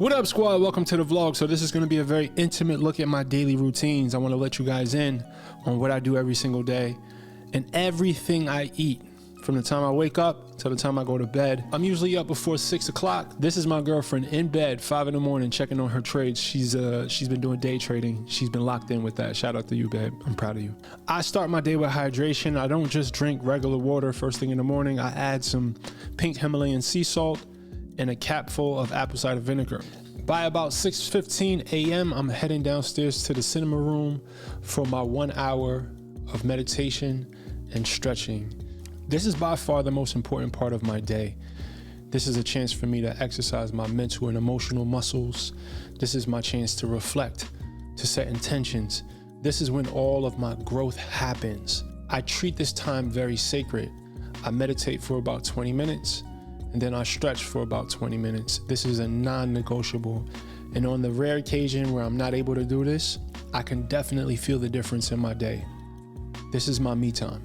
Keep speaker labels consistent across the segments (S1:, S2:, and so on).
S1: What up, squad? Welcome to the vlog. So this is going to be a very intimate look at my daily routines. I want to let you guys in on what I do every single day and everything I eat from the time I wake up to the time I go to bed. I'm usually up before 6 o'clock. This is my girlfriend in bed, 5 in the morning, checking on her trades. She's been doing day trading. She's been locked in with that. Shout out to you, babe. I'm proud of you. I start my day with hydration. I don't just drink regular water first thing in the morning. I add some pink Himalayan sea salt and a cap full of apple cider vinegar. By about 6:15 a.m., I'm heading downstairs to the cinema room for my 1 hour of meditation and stretching. This is by far the most important part of my day. This is a chance for me to exercise my mental and emotional muscles. This is my chance to reflect, to set intentions. This is when all of my growth happens. I treat this time very sacred. I meditate for about 20 minutes. And then I stretch for about 20 minutes. This is a non-negotiable. And on the rare occasion where I'm not able to do this, I can definitely feel the difference in my day. This is my me time.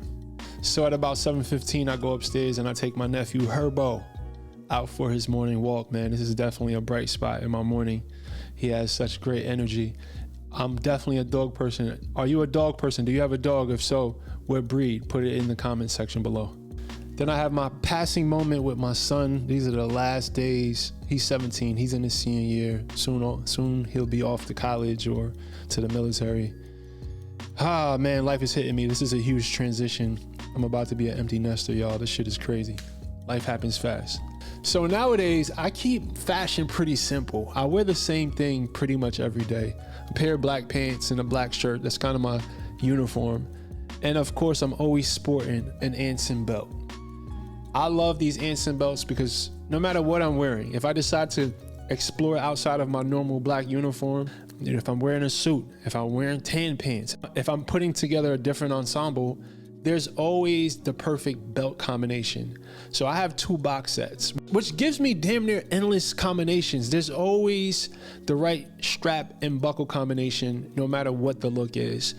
S1: So at about 7:15, I go upstairs and I take my nephew Herbo out for his morning walk, man. This is definitely a bright spot in my morning. He has such great energy. I'm definitely a dog person. Are you a dog person? Do you have a dog? If so, what breed? Put it in the comment section below. Then I have my passing moment with my son. These are the last days. He's 17, he's in his senior year. Soon he'll be off to college or to the military. Ah, man, life is hitting me. This is a huge transition. I'm about to be an empty nester, y'all. This shit is crazy. Life happens fast. So nowadays, I keep fashion pretty simple. I wear the same thing pretty much every day. A pair of black pants and a black shirt. That's kind of my uniform. And of course, I'm always sporting an Anson belt. I love these Anson belts because no matter what I'm wearing, if I decide to explore outside of my normal black uniform, if I'm wearing a suit, if I'm wearing tan pants, if I'm putting together a different ensemble, there's always the perfect belt combination. So I have 2 box sets, which gives me damn near endless combinations. There's always the right strap and buckle combination, no matter what the look is.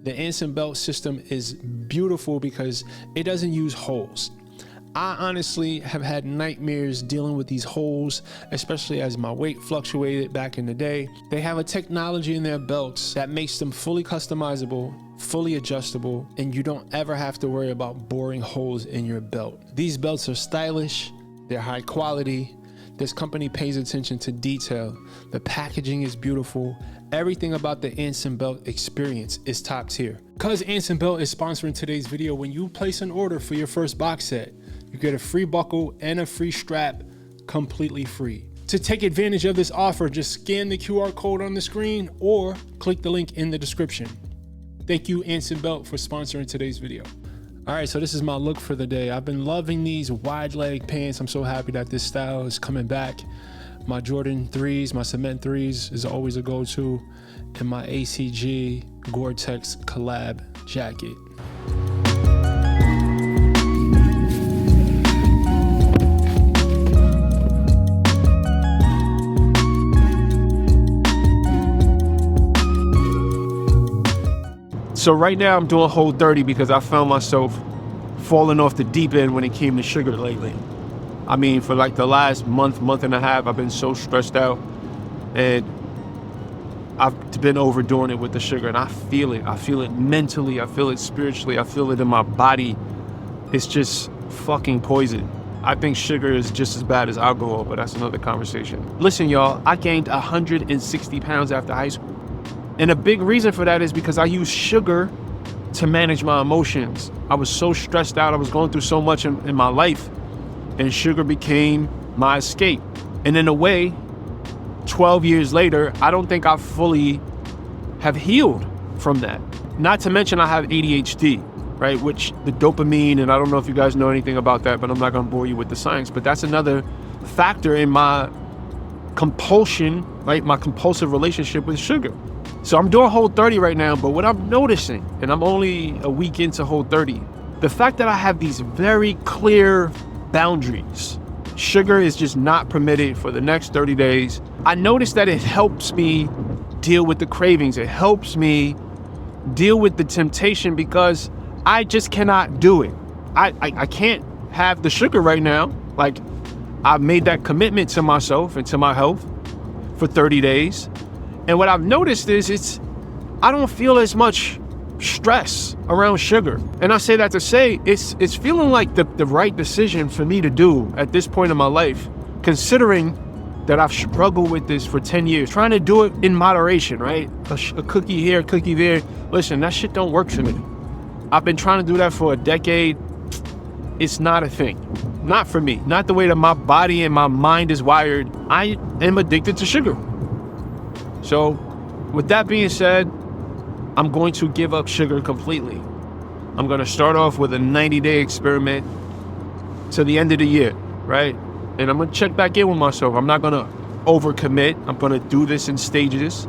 S1: The Anson belt system is beautiful because it doesn't use holes. I honestly have had nightmares dealing with these holes, especially as my weight fluctuated back in the day. They have a technology in their belts that makes them fully customizable, fully adjustable, and you don't ever have to worry about boring holes in your belt. These belts are stylish, they're high quality. This company pays attention to detail. The packaging is beautiful. Everything about the Anson belt experience is top tier. Because Anson belt is sponsoring today's video, when you place an order for your first box set, you get a free buckle and a free strap, completely free. To take advantage of this offer, just scan the QR code on the screen or click the link in the description. Thank you, Anson Belt, for sponsoring today's video. All right, so this is my look for the day. I've been loving these wide leg pants. I'm so happy that this style is coming back. My Jordan 3s, my cement 3s is always a go-to, and my ACG Gore-Tex collab jacket. So right now I'm doing Whole 30 because I found myself falling off the deep end when it came to sugar lately. I mean, for like the last month and a half, I've been so stressed out and I've been overdoing it with the sugar, and I feel it. I feel it mentally, I feel it spiritually, I feel it in my body. It's just fucking poison. I think sugar is just as bad as alcohol, but that's another conversation. Listen, y'all, I gained 160 pounds after high school. And a big reason for that is because I use sugar to manage my emotions. I was so stressed out. I was going through so much in my life, and sugar became my escape. And in a way, 12 years later, I don't think I fully have healed from that. Not to mention I have ADHD, right? Which the dopamine, and I don't know if you guys know anything about that, but I'm not gonna bore you with the science, but that's another factor in my compulsion, right? My compulsive relationship with sugar. So I'm doing Whole 30 right now, but what I'm noticing, and I'm only a week into Whole 30, the fact that I have these very clear boundaries. Sugar is just not permitted for the next 30 days. I noticed that it helps me deal with the cravings. It helps me deal with the temptation because I just cannot do it. I can't have the sugar right now. Like, I've made that commitment to myself and to my health.
S2: for 30 days. And what I've noticed is I don't feel as much stress around sugar. And I say that to say it's feeling like the right decision for me to do at this point in my life, considering that I've struggled with this for 10 years, trying to do it in moderation, right? A cookie here, a cookie there. Listen, that shit don't work for me. I've been trying to do that for a decade. It's not a thing. Not for me. Not the way that my body and my mind is wired. I am addicted to sugar. So with that being said, I'm going to give up sugar completely. I'm going to start off with a 90-day experiment to the end of the year, right? And I'm going to check back in with myself. I'm not going to overcommit. I'm going to do this in stages.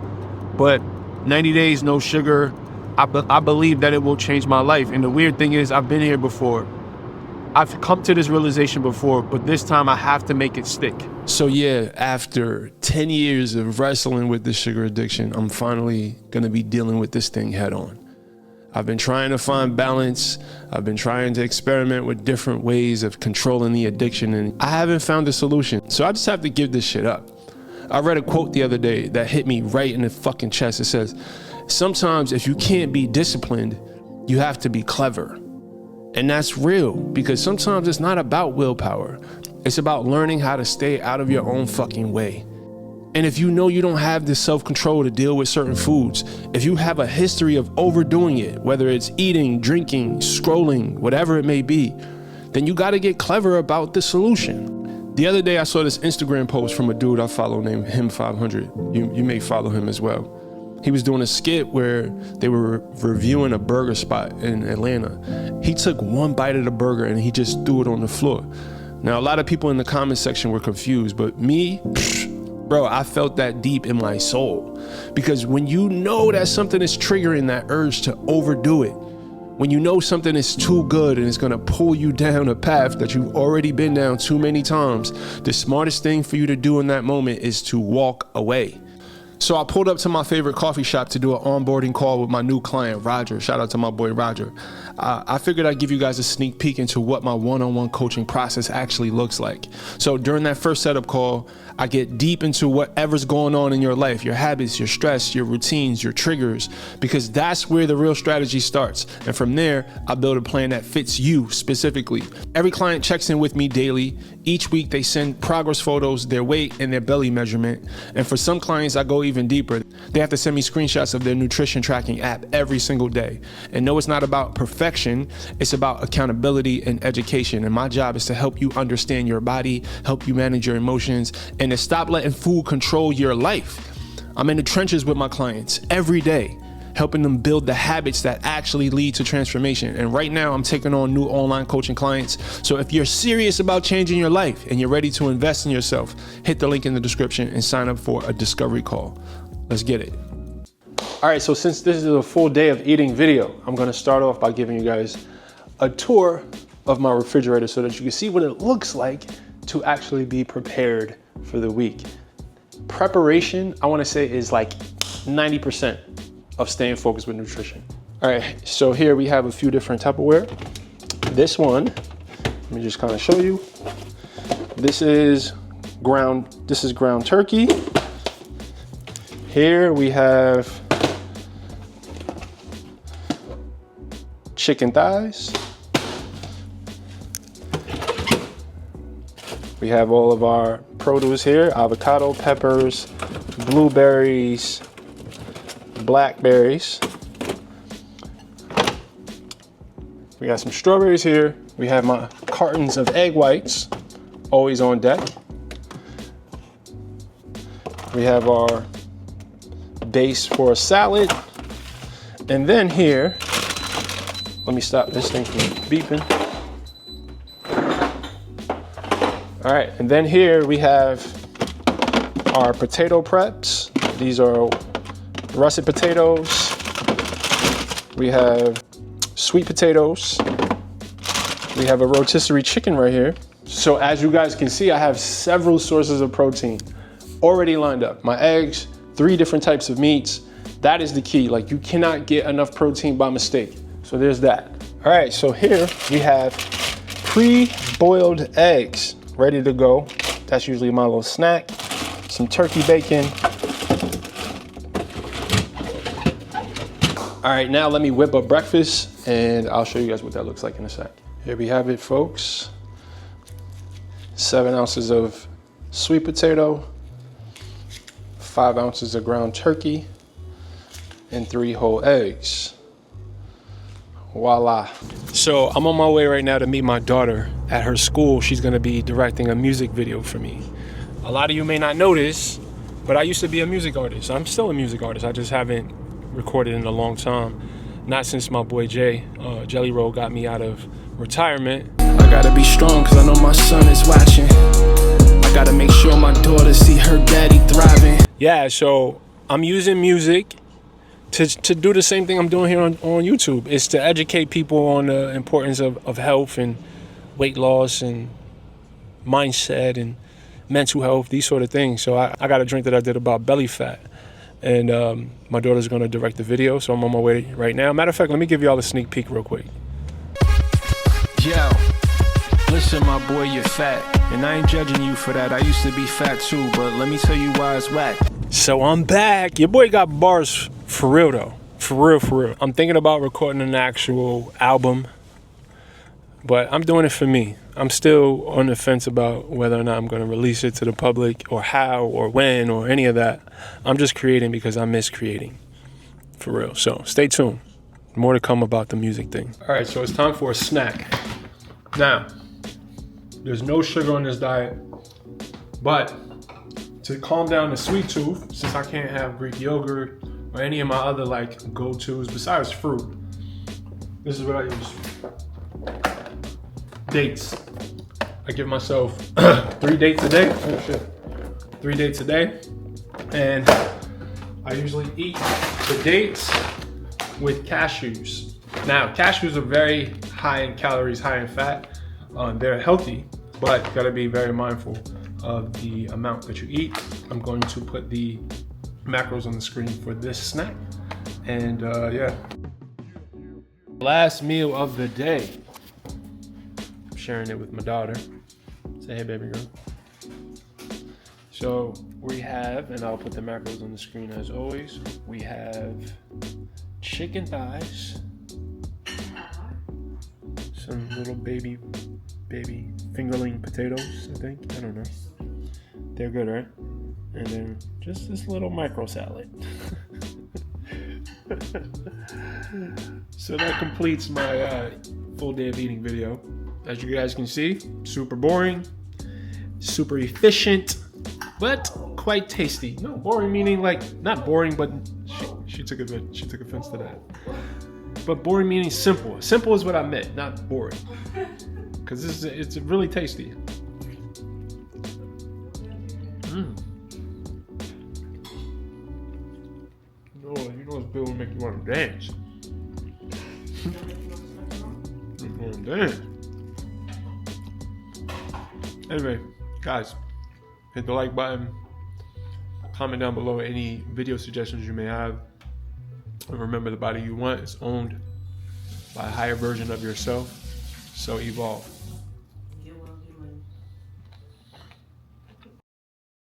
S2: But 90 days, no sugar, I believe that it will change my life. And the weird thing is, I've been here before. I've come to this realization before, but this time I have to make it stick.
S1: So yeah, after 10 years of wrestling with the sugar addiction, I'm finally gonna be dealing with this thing head on. I've been trying to find balance. I've been trying to experiment with different ways of controlling the addiction, and I haven't found a solution. So I just have to give this shit up. I read a quote the other day that hit me right in the fucking chest. It says, sometimes if you can't be disciplined, you have to be clever. And that's real, because sometimes it's not about willpower. It's about learning how to stay out of your own fucking way. And if you know you don't have the self-control to deal with certain foods, if you have a history of overdoing it, whether it's eating, drinking, scrolling, whatever it may be, then you got to get clever about the solution. The other day I saw this Instagram post from a dude I follow named Him500. You may follow him as well. He was doing a skit where they were reviewing a burger spot in Atlanta. He took one bite of the burger and he just threw it on the floor. Now, a lot of people in the comment section were confused, but me, bro, I felt that deep in my soul. Because when you know that something is triggering that urge to overdo it, when you know something is too good and it's gonna pull you down a path that you've already been down too many times, the smartest thing for you to do in that moment is to walk away. So I pulled up to my favorite coffee shop to do an onboarding call with my new client, Roger. Shout out to my boy, Roger. I figured I'd give you guys a sneak peek into what my one-on-one coaching process actually looks like. So during that first setup call, I get deep into whatever's going on in your life, your habits, your stress, your routines, your triggers, because that's where the real strategy starts. And from there, I build a plan that fits you specifically. Every client checks in with me daily. Each week they send progress photos, their weight and their belly measurement. And for some clients, I go even deeper. They have to send me screenshots of their nutrition tracking app every single day. And no, it's not about perfection. It's about accountability and education. And my job is to help you understand your body, help you manage your emotions, and to stop letting food control your life. I'm in the trenches with my clients every day, helping them build the habits that actually lead to transformation. And right now I'm taking on new online coaching clients. So if you're serious about changing your life and you're ready to invest in yourself, hit the link in the description and sign up for a discovery call. Let's get it. All right, so since this is a full day of eating video, I'm gonna start off by giving you guys a tour of my refrigerator so that you can see what it looks like to actually be prepared for the week. Preparation, I wanna say, is like 90% of staying focused with nutrition. All right, so here we have a few different Tupperware. This one, let me just kind of show you. This is ground turkey. Here we have chicken thighs. We have all of our produce here: avocado, peppers, blueberries, blackberries. We got some strawberries here. We have my cartons of egg whites, always on deck. We have our base for a salad. And then here, let me stop this thing from beeping. All right, and then here we have our potato preps. These are russet potatoes. We have sweet potatoes. We have a rotisserie chicken right here. So as you guys can see, I have several sources of protein already lined up. My eggs, 3 different types of meats. That is the key. Like, you cannot get enough protein by mistake. So there's that. All right, so here we have pre-boiled eggs ready to go. That's usually my little snack. some turkey bacon. All right, now let me whip up breakfast and I'll show you guys what that looks like in a sec. Here we have it, folks. 7 ounces of sweet potato, 5 ounces of ground turkey, and 3 whole eggs. Voila. So I'm on my way right now to meet my daughter at her school. She's gonna be directing a music video for me. A lot of you may not know this, but I used to be a music artist. I'm still a music artist. I just haven't recorded in a long time. Not since my boy Jay, Jelly Roll, got me out of retirement. I gotta be strong cause I know my son is watching. I gotta make sure my daughter see her daddy thriving. Yeah, so I'm using music to do the same thing I'm doing here on YouTube. Is to educate people on the importance of health and weight loss and mindset and mental health, these sort of things. So I got a drink that I did about belly fat. And my daughter's gonna direct the video, so I'm on my way right now. Matter of fact, let me give y'all a sneak peek real quick. Yo, listen, my boy, you're fat. And I ain't judging you for that. I used to be fat too, but let me tell you why it's whack. So I'm back. Your boy got bars for real though. For real, for real. I'm thinking about recording an actual album, but I'm doing it for me. I'm still on the fence about whether or not I'm gonna release it to the public or how or when or any of that. I'm just creating because I miss creating, for real. So stay tuned. More to come about the music thing. All right, so it's time for a snack. Now, there's no sugar on this diet, but to calm down the sweet tooth, since I can't have Greek yogurt or any of my other like go-tos besides fruit, this is what I use. Dates. I give myself 3 dates a day. Oh shit. 3 dates a day. And I usually eat the dates with cashews. Now, cashews are very high in calories, high in fat. They're healthy, but you gotta be very mindful of the amount that you eat. I'm going to put the macros on the screen for this snack. And yeah. Last meal of the day. I'm sharing it with my daughter. Say hey, baby girl. So we have, and I'll put the macros on the screen as always, we have chicken thighs, some little baby fingerling potatoes, I think. I don't know. They're good, right? And then just this little micro salad. So that completes my full day of eating video. As you guys can see, super boring, super efficient, but quite tasty. No, boring meaning like, not boring, but she took offense to that. But boring meaning simple. Simple is what I meant, not boring. Because it's really tasty. You know this bill will make you want to dance. You want to dance. Anyway, guys, hit the like button. Comment down below any video suggestions you may have. And remember, the body you want is owned by a higher version of yourself. So evolve.